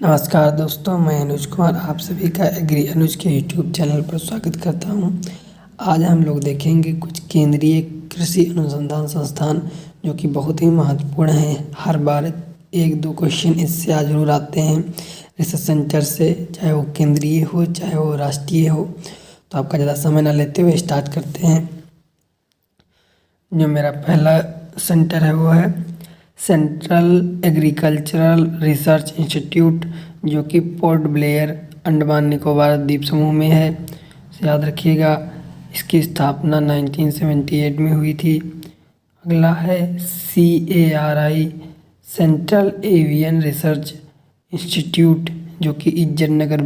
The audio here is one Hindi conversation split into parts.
नमस्कार दोस्तों, मैं अनुज कुमार आप सभी का एग्री अनुज के यूट्यूब चैनल पर स्वागत करता हूं। आज हम लोग देखेंगे कुछ केंद्रीय कृषि अनुसंधान संस्थान जो कि बहुत ही महत्वपूर्ण हैं। हर बार एक दो क्वेश्चन इससे आज जरूर आते हैं रिसर्च सेंटर से, चाहे वो केंद्रीय हो चाहे वो राष्ट्रीय हो। तो आपका ज़्यादा समय न लेते हुए स्टार्ट करते हैं। जो मेरा पहला सेंटर है वो है सेंट्रल एग्रीकल्चरल रिसर्च इंस्टीट्यूट, जो कि पोर्ट ब्लेयर अंडमान निकोबार द्वीप समूह में है। याद रखिएगा, इसकी स्थापना 1978 में हुई थी। अगला है CARI central avian research institute, जो कि इज्जतनगर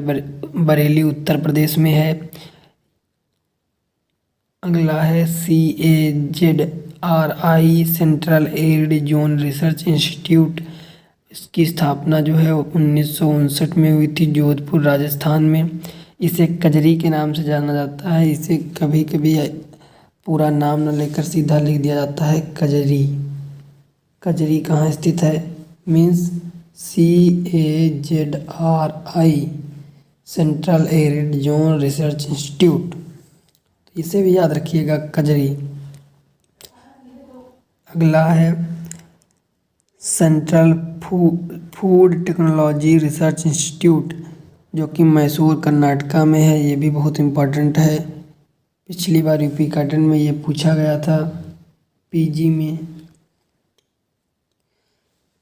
बरेली उत्तर प्रदेश में है। अगला है CAZRI central arid zone research institute. इसकी स्थापना जो है 1959 में हुई थी जोधपुर राजस्थान में। इसे कजरी के नाम से जाना जाता है। इसे कभी कभी पूरा नाम न लेकर सीधा लिख दिया जाता है कजरी। कजरी कहाँ स्थित है? Means CAZRI central arid zone research institute, इसे भी याद रखिएगा कजरी। अगला है central food technology research institute, जो कि मैसूर कर्नाटका में है। ये भी बहुत इम्पोर्टेंट है। पिछली बार यूपी पैटर्न में ये पूछा गया था PG में।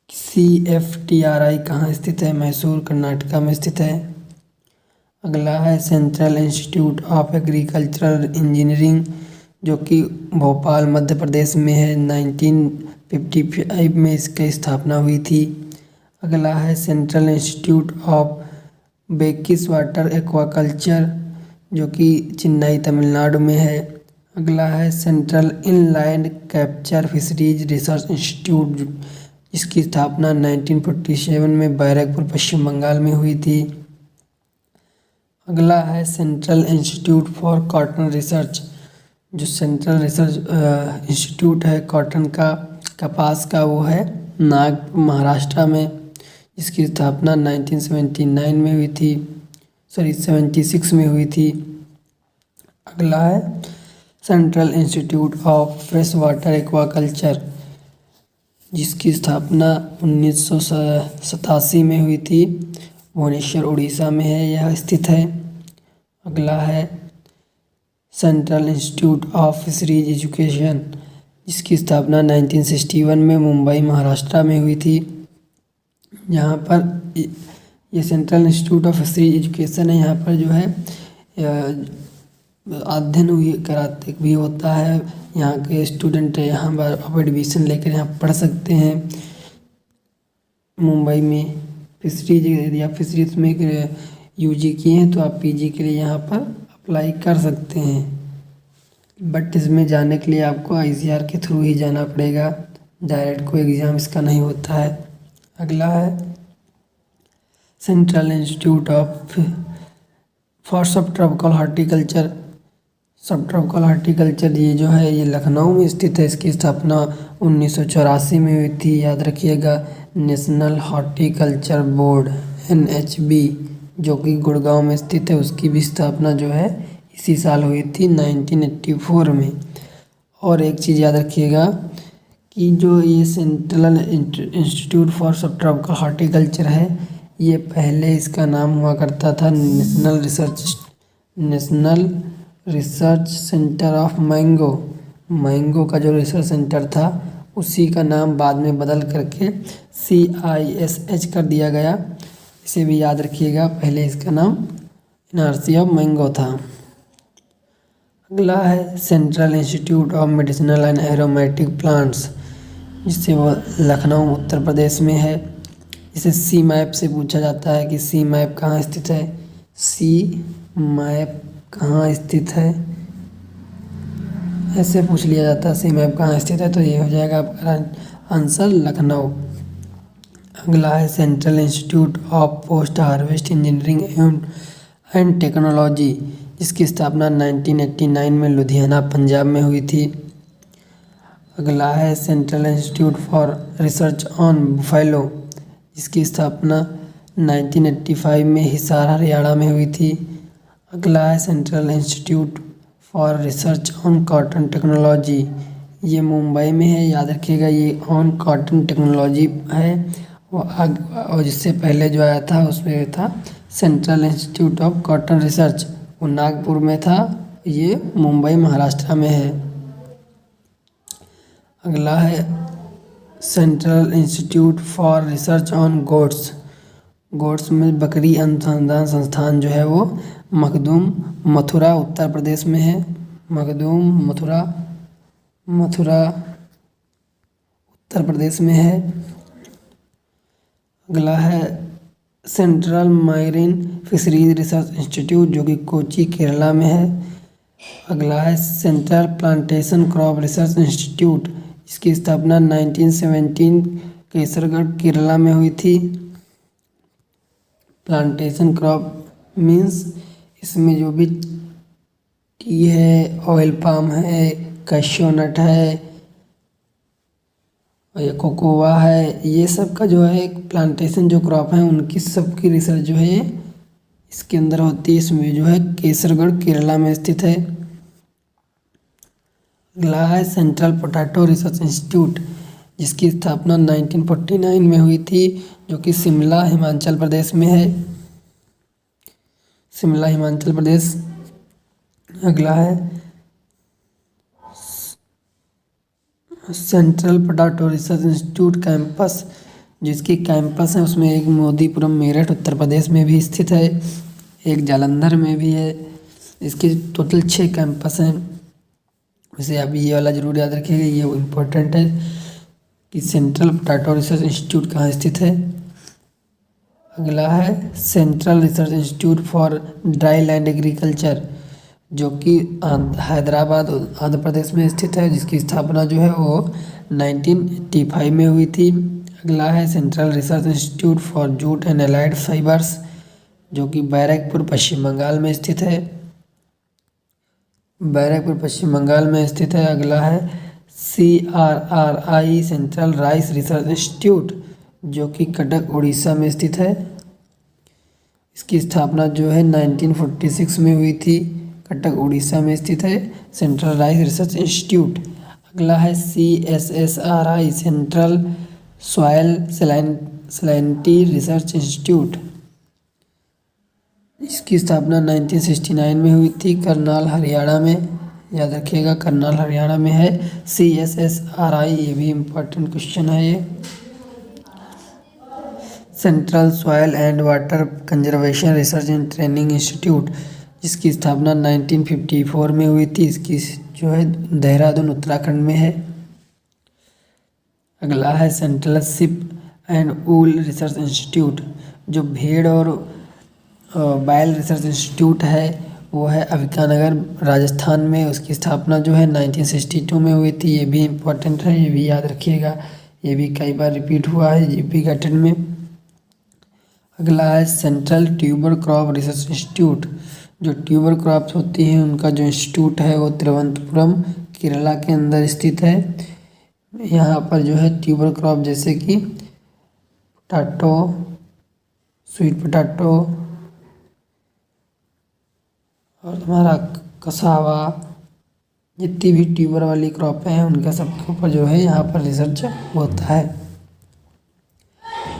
CFTRI कहाँ स्थित है? मैसूर कर्नाटका में स्थित है। अगला है central institute of agricultural engineering, जो कि भोपाल मध्य प्रदेश में है। 1955 में इसकी स्थापना हुई थी। अगला है central institute of brackish water aquaculture, जो कि चेन्नई तमिलनाडु में है। अगला है central inland capture fisheries research institute, जिसकी स्थापना 1947 में बैरकपुर पश्चिम बंगाल में हुई थी। अगला है central institute for cotton research, जो सेंट्रल रिसर्च इंस्टीट्यूट है कॉटन का, कपास का, वो है नागपुर महाराष्ट्र में, जिसकी स्थापना 1979 में हुई थी, 76 में हुई थी। अगला है central institute of fresh water aquaculture, जिसकी स्थापना 1987 में हुई थी। भुवनेश्वर उड़ीसा में है, यह स्थित है। अगला है central institute of fisheries education, जिसकी स्थापना 1961 में मुंबई महाराष्ट्र में हुई थी। यहाँ पर ये central institute of fisheries education है। यहाँ पर जो है अध्ययन कराते भी होता है। यहाँ के स्टूडेंट यहाँ पर अब एडमिशन लेकर यहाँ पढ़ सकते हैं। मुंबई में फिशरीज या फिशरीज में UG किए हैं तो आप PG के लिए यहाँ पर अप्लाई कर सकते हैं। बट इसमें जाने के लिए आपको ICAR के थ्रू ही जाना पड़ेगा, डायरेक्ट कोई एग्ज़ाम इसका नहीं होता है। अगला है सेंट्रल इंस्टीट्यूट ऑफ फॉर सब ट्रॉपिकल हॉर्टिकल्चर। सब ट्रॉपिकल हॉर्टिकल्चर ये जो है ये लखनऊ में स्थित है। इसकी स्थापना 1984 में हुई थी। याद रखिएगा, नेशनल हॉर्टिकल्चर बोर्ड NHB, जो कि गुड़गांव में स्थित है, उसकी भी स्थापना जो है इसी साल हुई थी 1984 में। और एक चीज़ याद रखिएगा कि जो ये सेंट्रल इंस्टीट्यूट फॉर सब ट्रॉपिकल हॉर्टिकल्चर है, ये पहले इसका नाम हुआ करता था national research centre of mango का जो रिसर्च सेंटर था, उसी का नाम बाद में बदल करके CISH कर दिया गया। इसे भी याद रखिएगा, पहले इसका नाम NRC ऑफ मैंगो था। अगला है central institute of medicinal and aromatic plants, जिससे वो लखनऊ उत्तर प्रदेश में है। इसे CMAP से पूछा जाता है कि CMAP कहाँ स्थित है। CMAP कहाँ स्थित है, ऐसे पूछ लिया जाता है CMAP कहाँ स्थित है, तो ये हो जाएगा आपका आंसर लखनऊ। अगला है central institute of post harvest engineering and technology, जिसकी स्थापना 1989 में लुधियाना पंजाब में हुई थी। अगला है central institute for research on buffalo, जिसकी स्थापना 1985 में हिसार हरियाणा में हुई थी। अगला है central institute for research on cotton technology, ये मुंबई में है, याद रखिएगा ये ऑन कॉटन टेक्नोलॉजी है। और जिससे पहले जो आया था उसमें था central institute of cotton research, वो नागपुर में था, ये मुंबई महाराष्ट्र में है। अगला है central institute for research on goats, goats में बकरी अनुसंधान संस्थान जो है वो मखदूम मथुरा उत्तर प्रदेश में है। मखदूम मथुरा उत्तर प्रदेश में है। अगला है सेंट्रल मारीन फिशरीज रिसर्च इंस्टीट्यूट जो कि कोची केरला में है। अगला है central plantation crop research institute, इसकी स्थापना 1917 केसरगढ़ केरला में हुई थी। प्लांटेशन क्रॉप मीन्स इसमें जो भी टी है, ऑयल पाम है, कैशियो नट है और ये कोकोआ है, ये सब का जो है एक प्लांटेशन जो क्रॉप है उनकी सबकी रिसर्च जो है इसके अंदर होती है। इसमें जो है केसरगढ़ केरला में स्थित है। अगला है सेंट्रल पोटैटो रिसर्च इंस्टीट्यूट, जिसकी स्थापना 1949 में हुई थी, जो कि शिमला हिमाचल प्रदेश में है। शिमला हिमाचल प्रदेश। अगला है central potato research institute campus, जिसकी कैंपस है उसमें एक मोदीपुरम मेरठ उत्तर प्रदेश में भी स्थित है, एक जालंधर में भी है। इसके टोटल 6 कैंपस हैं। वैसे आप ये वाला जरूर याद रखिएगा, ये इम्पोर्टेंट है कि सेंट्रल पोटैटो रिसर्च इंस्टीट्यूट कहाँ स्थित है। अगला है central research institute for dry land agriculture, जो कि हैदराबाद आंध्र प्रदेश में स्थित है, जिसकी स्थापना जो है वो 1985 में हुई थी। अगला है central research institute for jute and allied fibres, जो कि बैरकपुर पश्चिम बंगाल में स्थित है। बैरकपुर पश्चिम बंगाल में स्थित है। अगला है CRRI central rice research institute, जो कि कटक उड़ीसा में स्थित है। इसकी स्थापना जो है 1946 में हुई थी, कटक उड़ीसा में स्थित है सेंट्रल राइस रिसर्च इंस्टीट्यूट। अगला है CSSRI central soil salinity research institute, इसकी स्थापना 1969 में हुई थी, करनाल हरियाणा में, याद रखिएगा करनाल हरियाणा में है CSSRI, ये भी इम्पोर्टेंट क्वेश्चन है ये। Central soil and water conservation research and training institute, जिसकी स्थापना 1954 में हुई थी, इसकी जो है देहरादून उत्तराखंड में है। अगला है central ship and wool research institute, जो भेड़ और बैल रिसर्च इंस्टीट्यूट है वो है अविकानगर राजस्थान में, उसकी स्थापना जो है 1962 में हुई थी, ये भी इम्पोर्टेंट है, ये भी याद रखिएगा, ये भी कई बार रिपीट हुआ है जीपी पैटर्न में। अगला है central tuber crop research institute, जो ट्यूबर क्रॉप्स होती हैं उनका जो इंस्टीट्यूट है वो तिरुवनंतपुरम केरला के अंदर स्थित है। यहाँ पर जो है ट्यूबर क्रॉप जैसे कि पोटैटो, स्वीट पोटैटो और हमारा कसावा, जितनी भी ट्यूबर वाली क्रॉप हैं उनका सबके ऊपर जो है यहाँ पर रिसर्च होता है।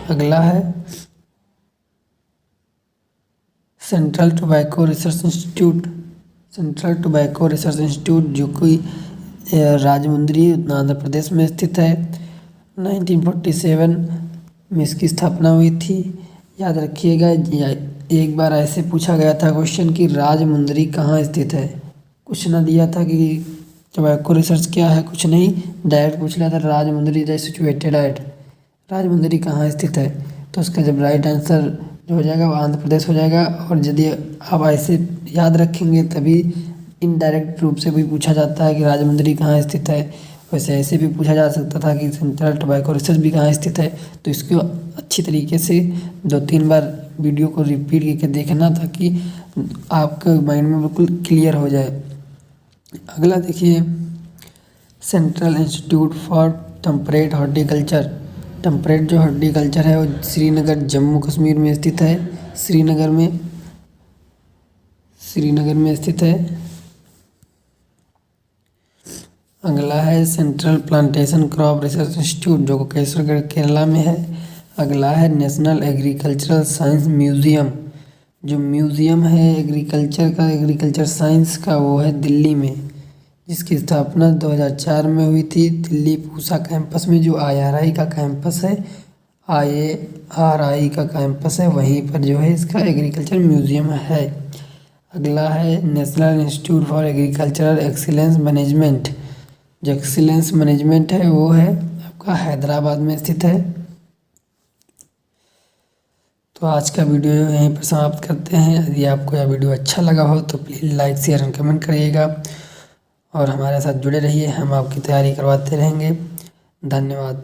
अगला है central tobacco research institute, central tobacco research institute जो कि राजमुंदरी आंध्र प्रदेश में स्थित है। 1947 में इसकी स्थापना हुई थी। याद रखिएगा, एक बार ऐसे पूछा गया था क्वेश्चन कि राजमुंदरी कहाँ स्थित है, कुछ ना दिया था कि टोबैको रिसर्च क्या है, कुछ नहीं, डायरेक्ट पूछ लिया था Rajahmundry is situated at, Rajahmundry कहाँ स्थित है। तो उसका जब राइट आंसर जो हो जाएगा वो आंध्र प्रदेश हो जाएगा। और यदि आप ऐसे याद रखेंगे तभी इनडायरेक्ट रूप से भी पूछा जाता है कि राजमुंदरी कहाँ स्थित है, वैसे ऐसे भी पूछा जा सकता था कि सेंट्रल टोबैको रिसर्च भी कहाँ स्थित है। तो इसको अच्छी तरीके से 2-3 बार वीडियो को रिपीट करके देखना ताकि आपके माइंड में बिल्कुल क्लियर हो जाए। अगला देखिए central institute for temperate horticulture, temperate जो हॉर्टिकल्चर है वो श्रीनगर जम्मू कश्मीर में स्थित है। श्रीनगर में स्थित है। अगला है central plantation crop research institute जो केसरगढ़ केरला में है। अगला है नेशनल एग्रीकल्चरल साइंस म्यूजियम, जो म्यूजियम है एग्रीकल्चर साइंस का, वो है दिल्ली में, जिसकी स्थापना 2004 में हुई थी। दिल्ली पूसा कैंपस में जो IRI का कैंपस है, IARI का कैंपस है, वहीं पर जो है इसका एग्रीकल्चर म्यूजियम है। अगला है national institute for agricultural excellence management, जो एक्सीलेंस मैनेजमेंट है वो है आपका हैदराबाद में स्थित है। तो आज का वीडियो यहीं पर समाप्त करते हैं। यदि आपको यह वीडियो अच्छा लगा हो तो please like share and comment करिएगा और हमारे साथ जुड़े रहिए, हम आपकी तैयारी करवाते रहेंगे। धन्यवाद।